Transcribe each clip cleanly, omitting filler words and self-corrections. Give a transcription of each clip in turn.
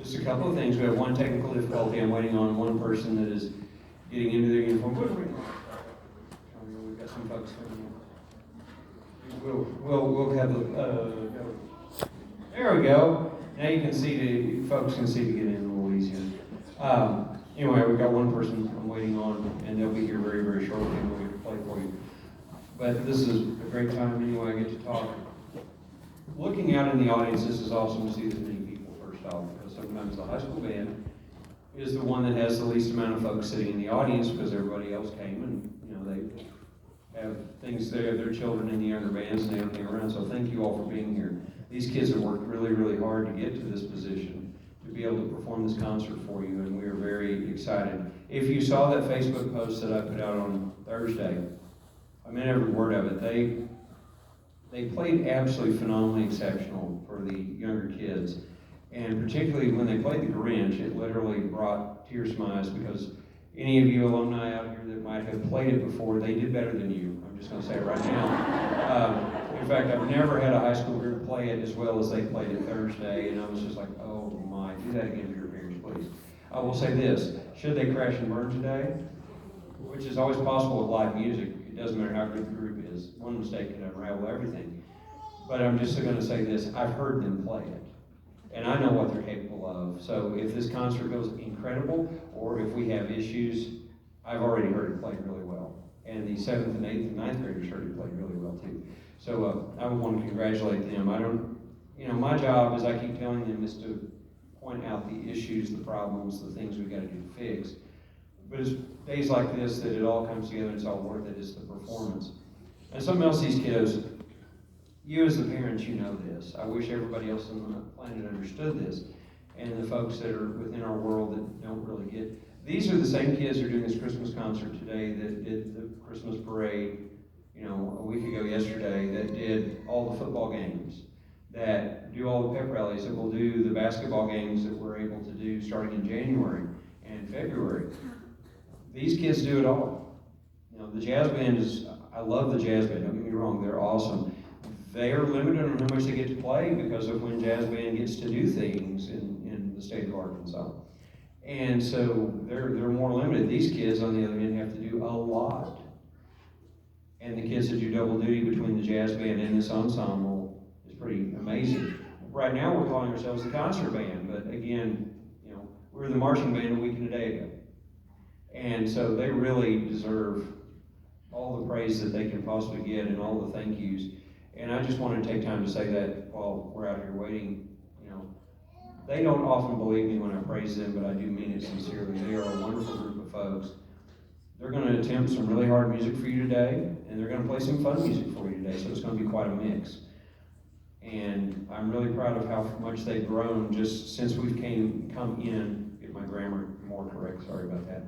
Just a couple of things. We have one technical difficulty. I'm waiting on one person that is getting into their uniform. We've got some folks coming in. We'll have there we go. Now you can see folks can see to get in a little easier. Anyway, we've got one person I'm waiting on, and they'll be here very, very shortly, and we'll get to play for you. But this is a great time anyway. I get to talk. Looking out in the audience, this is awesome to see this many people, first off, because sometimes the high school band is the one that has the least amount of folks sitting in the audience because everybody else came and, they have things there, their children in the younger bands and everything around. So thank you all for being here. These kids have worked really, really hard to get to this position, to be able to perform this concert for you, and we are very excited. If you saw that Facebook post that I put out on Thursday, I meant every word of it. They played absolutely phenomenally exceptional for the younger kids. And particularly when they played the Grinch, it literally brought tears to my eyes because any of you alumni out here that might have played it before, they did better than you. I'm just going to say it right now. In fact, I've never had a high school group play it as well as they played it Thursday, and I was just like, oh my, do that again for your parents, please. I will say this, should they crash and burn today, which is always possible with live music, it doesn't matter how good the group is, one mistake can unravel everything. But I'm just going to say this, I've heard them play it. And I know what they're capable of. So if this concert goes incredible, or if we have issues, I've already heard it played really well. And the 7th and 8th and 9th graders heard it played really well too. So I would want to congratulate them. My job, as I keep telling them, is to point out the issues, the problems, the things we've got to do to fix. But it's days like this that it all comes together and it's all worth it. It's the performance. And something else, these kiddos, you as the parents, you know this. I wish everybody else on the planet understood this. And the folks that are within our world that don't really get. These are the same kids who are doing this Christmas concert today that did the Christmas parade, a week ago yesterday, that did all the football games, that do all the pep rallies, that will do the basketball games that we're able to do starting in January and February. These kids do it all. The jazz band I love the jazz band, don't get me wrong, they're awesome. They are limited on how much they get to play because of when jazz band gets to do things in the state of Arkansas. And so they're more limited. These kids, on the other hand, have to do a lot. And the kids that do double duty between the jazz band and this ensemble is pretty amazing. Right now we're calling ourselves the concert band, but again, we were the marching band a week and a day ago. And so they really deserve all the praise that they can possibly get and all the thank yous. And I just wanted to take time to say that while we're out here waiting. They don't often believe me when I praise them, but I do mean it sincerely. They are a wonderful group of folks. They're going to attempt some really hard music for you today, and they're going to play some fun music for you today, so it's going to be quite a mix. And I'm really proud of how much they've grown just since we've come in. Get my grammar more correct, sorry about that.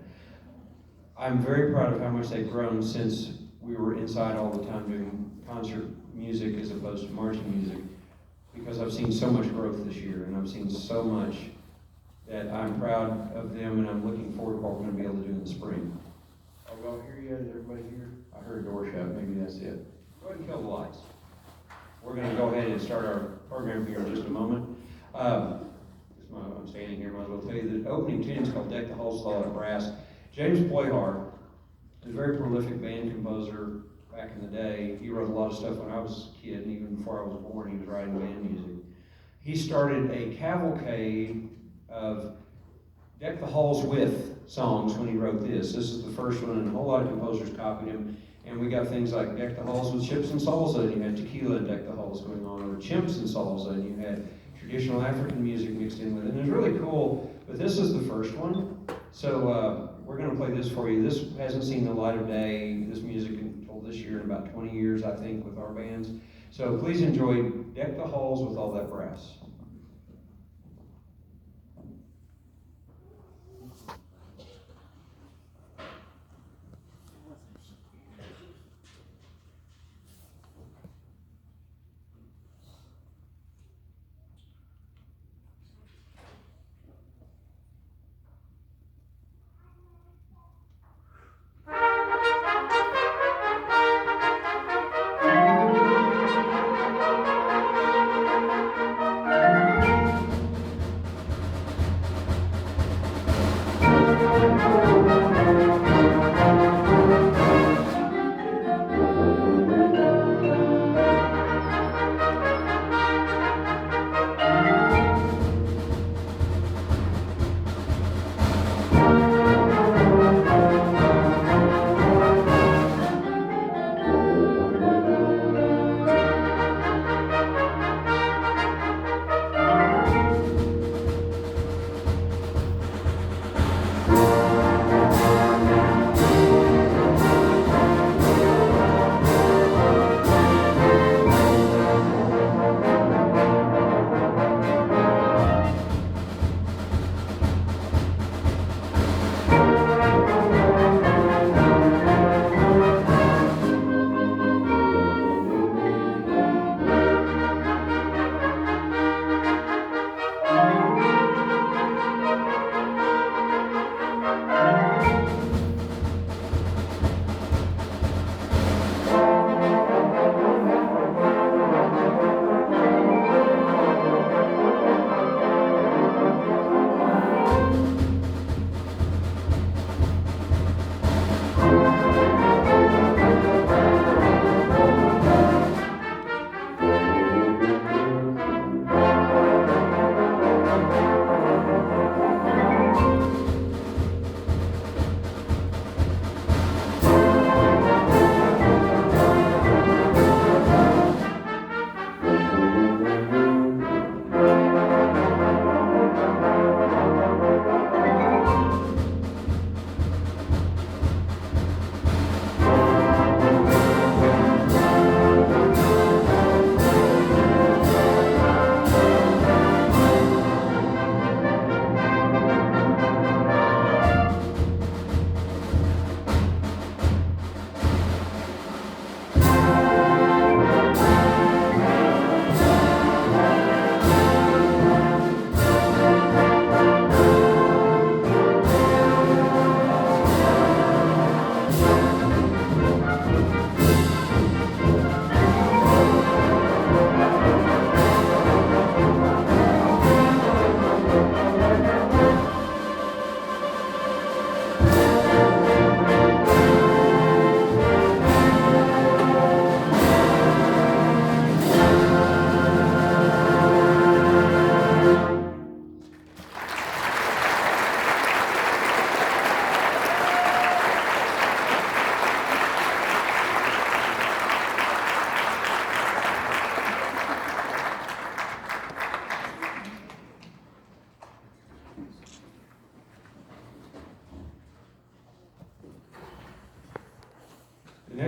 I'm very proud of how much they've grown since we were inside all the time doing concert music as opposed to marching music, because I've seen so much growth this year, and I've seen so much that I'm proud of them, and I'm looking forward to what we're going to be able to do in the spring. Are we all here yet? Is everybody here? I heard a door shut. Maybe that's it. Go ahead and kill the lights. We're going to go ahead and start our program here in just a moment. I'm standing here, might as well tell you the opening tune is called Deck the Halls with All That Brass. James Ployhar is a very prolific band composer back in the day. He wrote a lot of stuff when I was a kid, and even before I was born, he was writing band music. He started a cavalcade of Deck the Halls with songs when he wrote this. This is the first one, and a whole lot of composers copied him. And we got things like Deck the Halls with Chips and Salsa, and you had tequila and Deck the Halls going on, or Chimps and Salsa, and you had traditional African music mixed in with it. And it's really cool, but this is the first one. So we're going to play this for you. This hasn't seen the light of day, this music, until this year in about 20 years, I think, with our bands. So please enjoy Deck the Halls with All That Brass.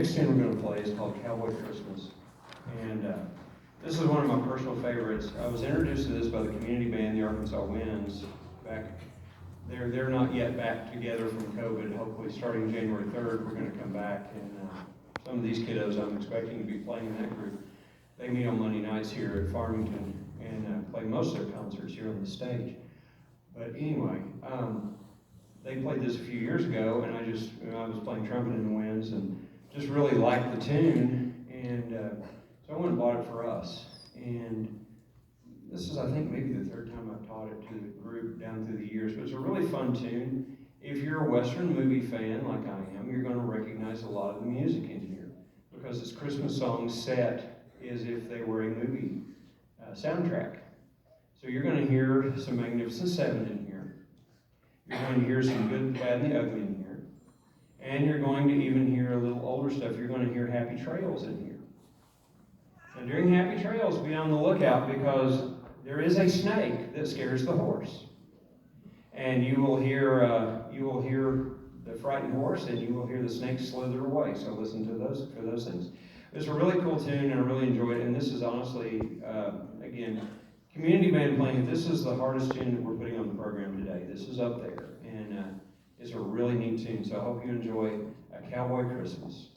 next tune we're going to play is called Cowboy Christmas. And this is one of my personal favorites. I was introduced to this by the community band, the Arkansas Winds, back. They're not yet back together from COVID. Hopefully starting January 3rd, we're going to come back. And some of these kiddos I'm expecting to be playing in that group, they meet on Monday nights here at Farmington and play most of their concerts here on the stage. But anyway, they played this a few years ago, and I was playing trumpet in the Winds and just really liked the tune, and so I went and bought it for us. And this is, I think, maybe the third time I've taught it to the group down through the years, but it's a really fun tune. If you're a Western movie fan like I am, you're going to recognize a lot of the music in here, because it's Christmas songs set as if they were a movie soundtrack. So you're going to hear some Magnificent Seven in here. You're going to hear some Good, Bad, and the Ugly in here. And you're going to even hear a little older stuff. You're going to hear Happy Trails in here. And during Happy Trails, be on the lookout, because there is a snake that scares the horse. And you will hear the frightened horse, and you will hear the snake slither away. So listen to those for those things. It's a really cool tune, and I really enjoy it. And this is honestly, again, community band playing. This is the hardest tune that we're putting on the program today. This is up there, and it's a really neat tune. So I hope you enjoy A Cowboy Christmas.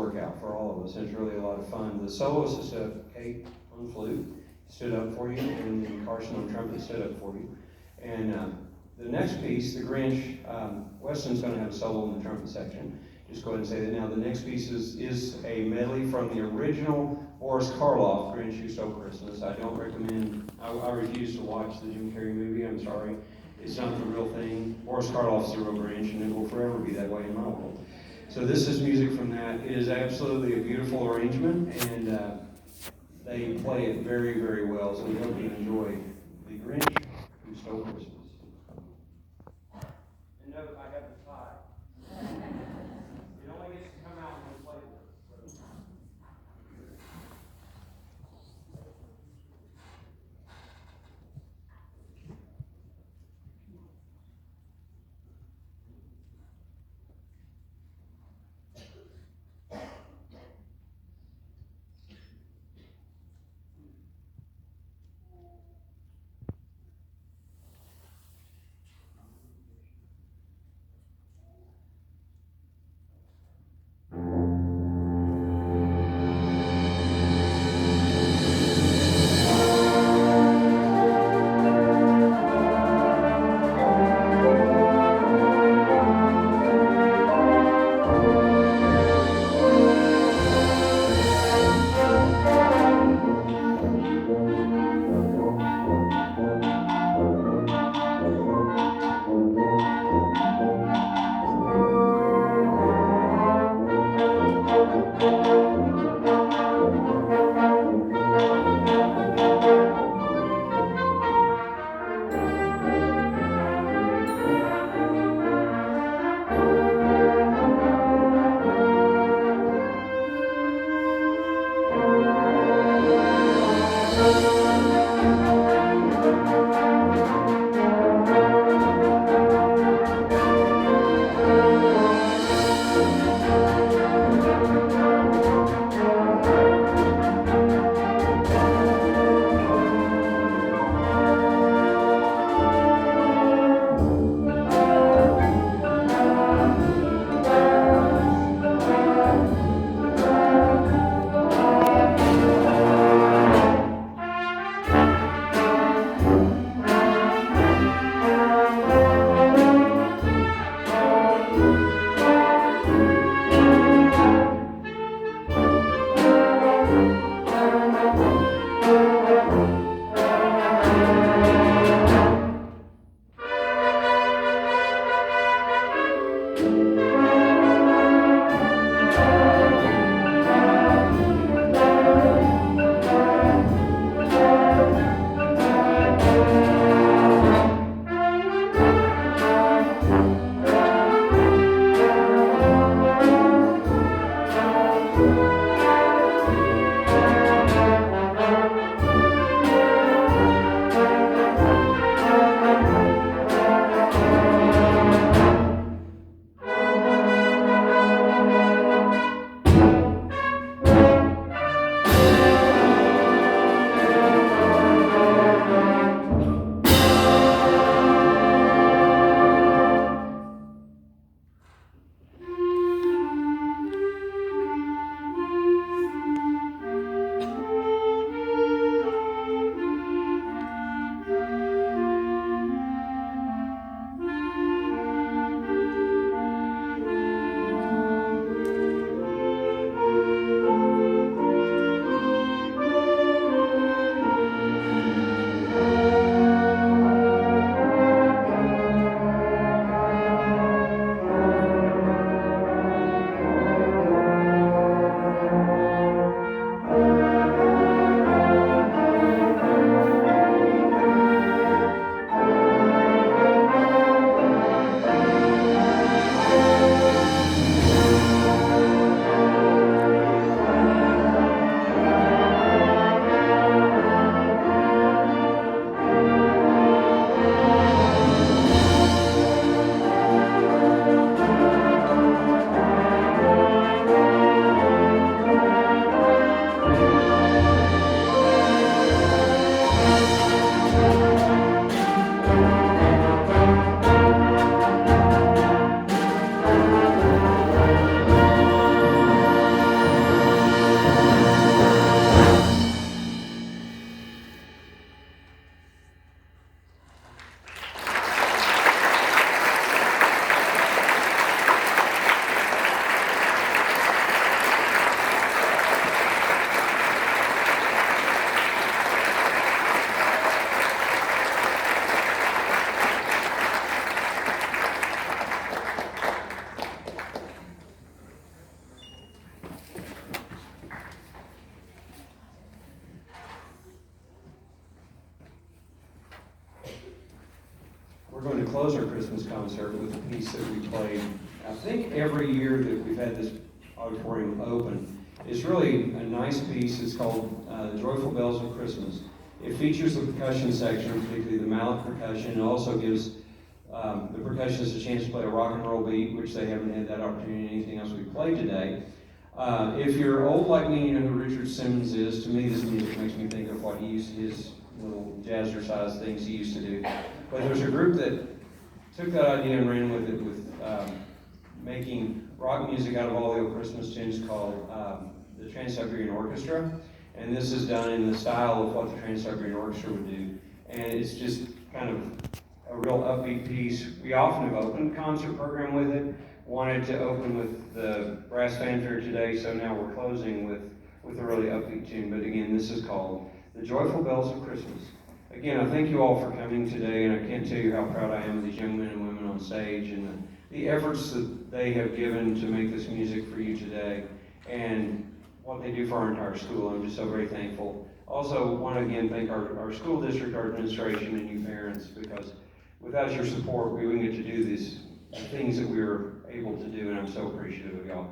workout for all of us, and it's really a lot of fun. The soloist is Kate on flute, stood up for you, and then Carson on trumpet stood up for you. And the next piece, the Grinch, Weston's going to have a solo in the trumpet section. Just go ahead and say that now. The next piece is a medley from the original Boris Karloff, Grinch Who Stole Christmas. I don't recommend, I refuse to watch the Jim Carrey movie, I'm sorry. It's not the real thing. Boris Karloff's the real Grinch, and it will forever be that way in my world. So this is music from that. It is absolutely a beautiful arrangement, and they play it very, very well. So we hope you enjoy the Grinch Who Stole Christmas. And note, I have the tie. It only gets to come out when we play this. So. close our Christmas concert with a piece that we played, I think every year that we've had this auditorium open. It's really a nice piece. It's called The Joyful Bells of Christmas. It features the percussion section, particularly the mallet percussion. It also gives the percussionists a chance to play a rock and roll beat, which they haven't had that opportunity in anything else we've played today. If you're old like me, you know who Richard Simmons is. To me, this music makes me think of what he used, his little jazzercise things he used to do. But there's a group that took that idea and ran with it, with making rock music out of all the old Christmas tunes, called the Trans-Siberian Orchestra. And this is done in the style of what the Trans-Siberian Orchestra would do. And it's just kind of a real upbeat piece. We often have opened the concert program with it. Wanted to open with the brass fanfare today, so now we're closing with a really upbeat tune. But again, this is called The Joyful Bells of Christmas. Again, I thank you all for coming today, and I can't tell you how proud I am of these young men and women on stage and the efforts that they have given to make this music for you today, and what they do for our entire school. I'm just so very thankful. Also, want to again thank our school district, our administration, and you parents, because without your support, we wouldn't get to do these things that we were able to do, and I'm so appreciative of y'all.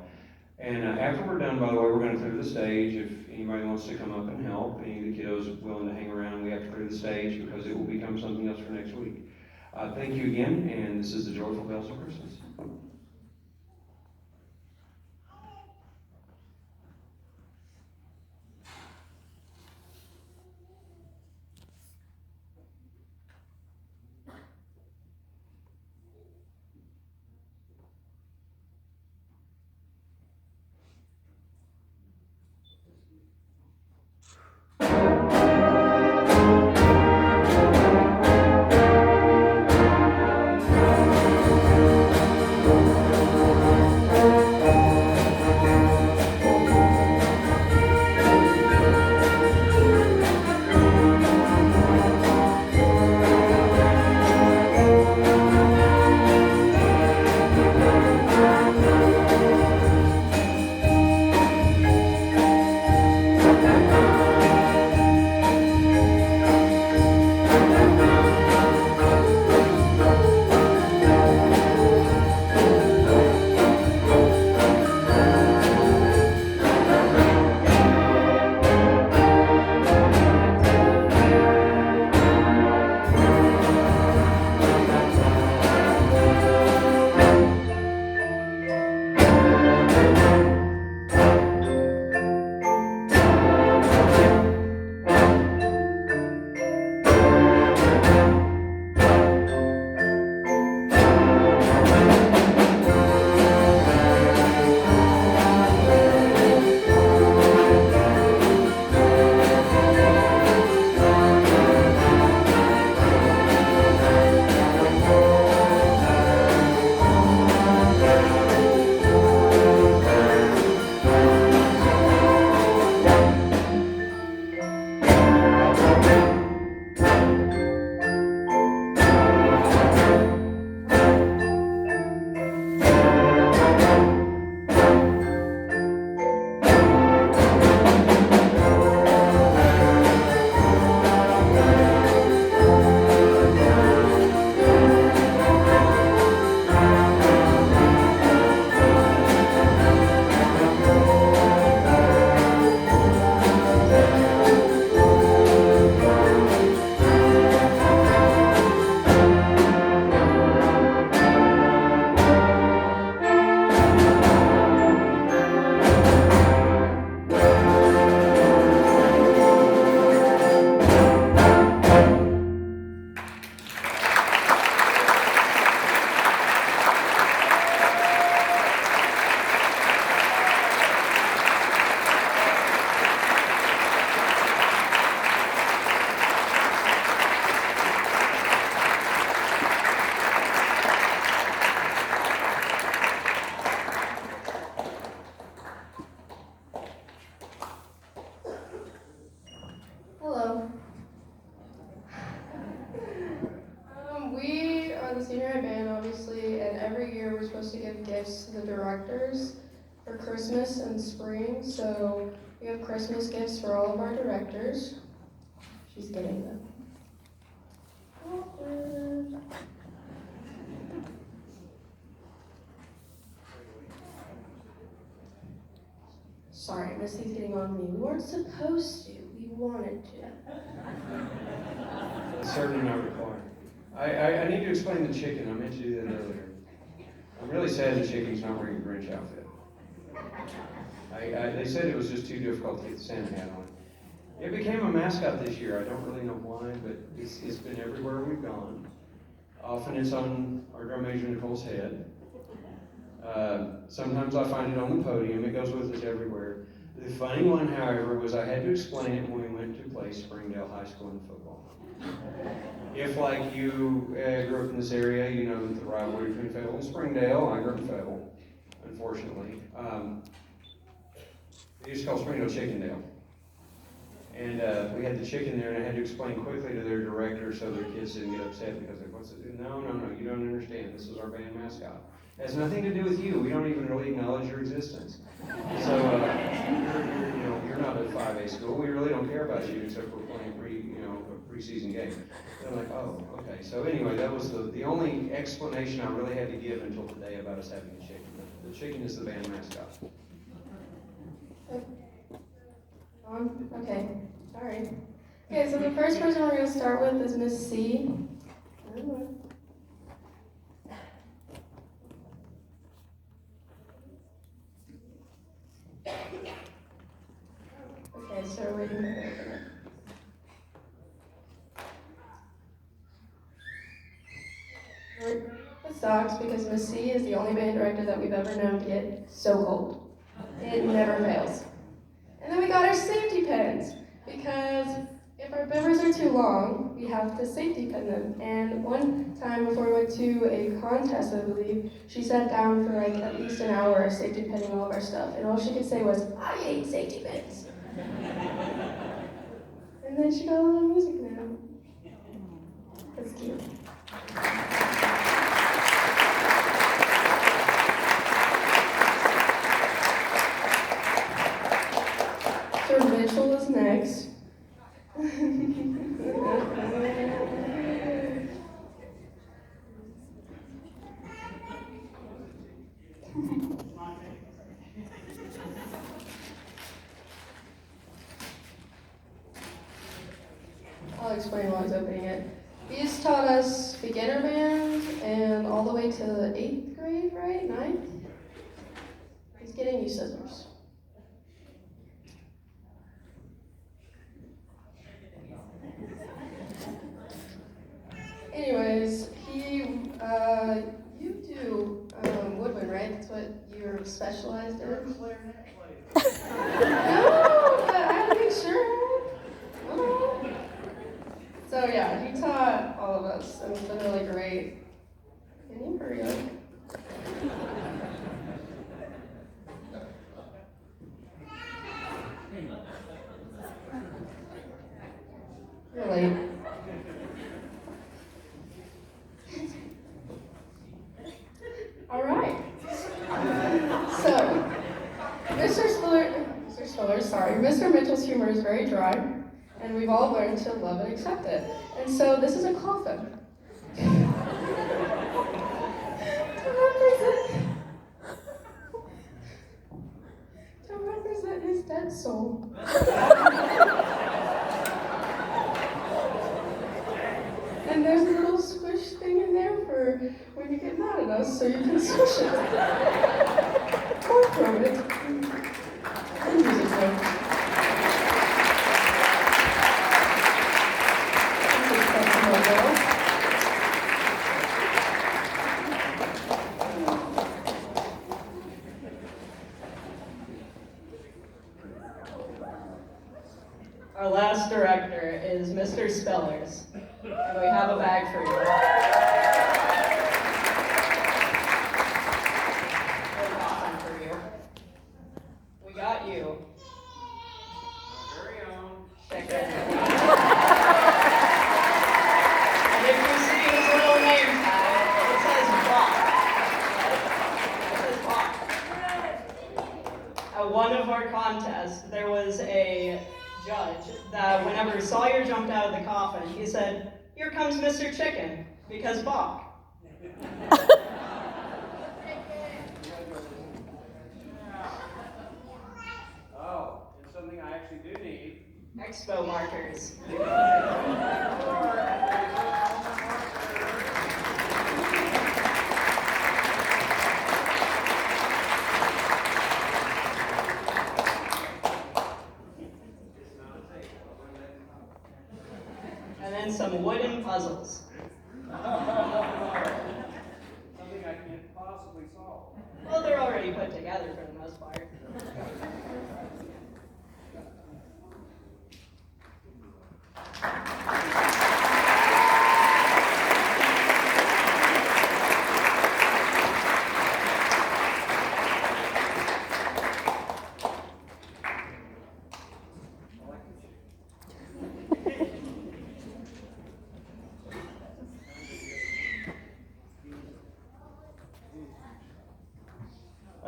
And after we're done, by the way, we're going to clear the stage. If anybody wants to come up and help, any of the kiddos willing to hang around, we have to clear the stage because it will become something else for next week. Thank you again, and this is the Joyful Bells of Christmas. For Christmas and spring, so we have Christmas gifts for all of our directors. She's getting them. Sorry, Missy's getting on me. We weren't supposed to. We wanted to. It's certainly not required. I need to explain the chicken. I meant to do that earlier. I'm really sad the chicken's not wearing a Grinch outfit. They said it was just too difficult to get the Santa hat on. It became a mascot this year. I don't really know why, but it's been everywhere we've gone. Often it's on our drum major Nicole's head. Sometimes I find it on the podium. It goes with us everywhere. The funny one, however, was I had to explain it when we went to play Springdale High School in football. If, like you grew up in this area, you know the rivalry between Fayetteville and Springdale. I grew up in Fayetteville, unfortunately. They used to call Springdale Chickendale. And we had the chicken there, and I had to explain quickly to their director so their kids didn't get upset because they what's it? No, you don't understand. This is our band mascot. It has nothing to do with you. We don't even really acknowledge your existence. So you're not at 5A school. We really don't care about you except for playing a preseason game. They're like, oh, okay. So anyway, that was the only explanation I really had to give until today about us having a chicken. The chicken is the band mascot. Okay. All right. Okay, so the first person we're going to start with is Miss C. Okay, so we're waiting for her. It sucks because Miss C is the only band director that we've ever known to get so cold. It never fails. And then we got our safety pins because if our members are too long, we have to safety pin them. And one time before we went to a contest, I believe, she sat down for like at least an hour safety pinning all of our stuff. And all she could say was, I hate safety pins. And then she got a little music now. That's cute. So Mitchell is next. I'll explain while he's opening it. He's taught us beginner band and all the way to 8th grade, right? 9th? He's getting you scissors. Anyways, you do woodwind, right? That's what you're specialized in? No, but I had to make sure. Oh. So yeah, he taught all of us, and it's been really great. Can you hurry up? You're late. All right. So, Mr. Mitchell's humor is very dry, and we've all learned to love and accept it. And so, this is a coffin. to represent his dead soul. And there's a little squish thing in there for when you get mad at us, so you can squish it. Or throw it. And use it though. Our last director is Mr. Spellers, and we have a bag for you. There's awesome for you. We got you. Very own. Check it. And if you see his little name tag, it says Bach. It says Bach. At one of our contests, there was a judge that whenever Sawyer jumped out of the coffin, he said, "Here comes Mr. Chicken," because Bach. Oh, and something I actually do need. Expo markers. And then some wooden puzzles. Something I can't possibly solve. Well, they're already put together for the most part.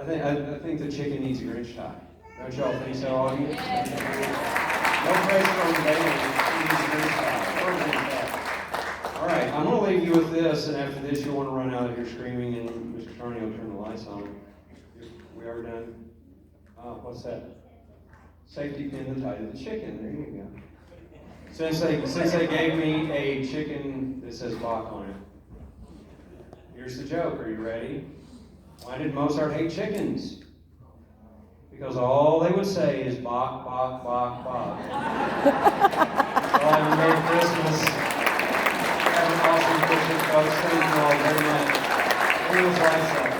I think the chicken needs a Grinch tie. Don't y'all think so, audience? No pressure on the baby. He needs a Grinch tie. Or a Grinch tie. All right, I'm going to leave you with this, and after this, you'll want to run out of here screaming, and Mr. Carney will turn the lights on. We are done. What's that? Safety pin to tie to the chicken. There you go. Since they gave me a chicken that says Bach on it, here's the joke. Are you ready? Why did Mozart hate chickens? Because all they would say is Bach, Bach, Bach, Bach. Well, have a Merry Christmas. Have an awesome Christmas, folks. Thank you all very much. Here's lights up.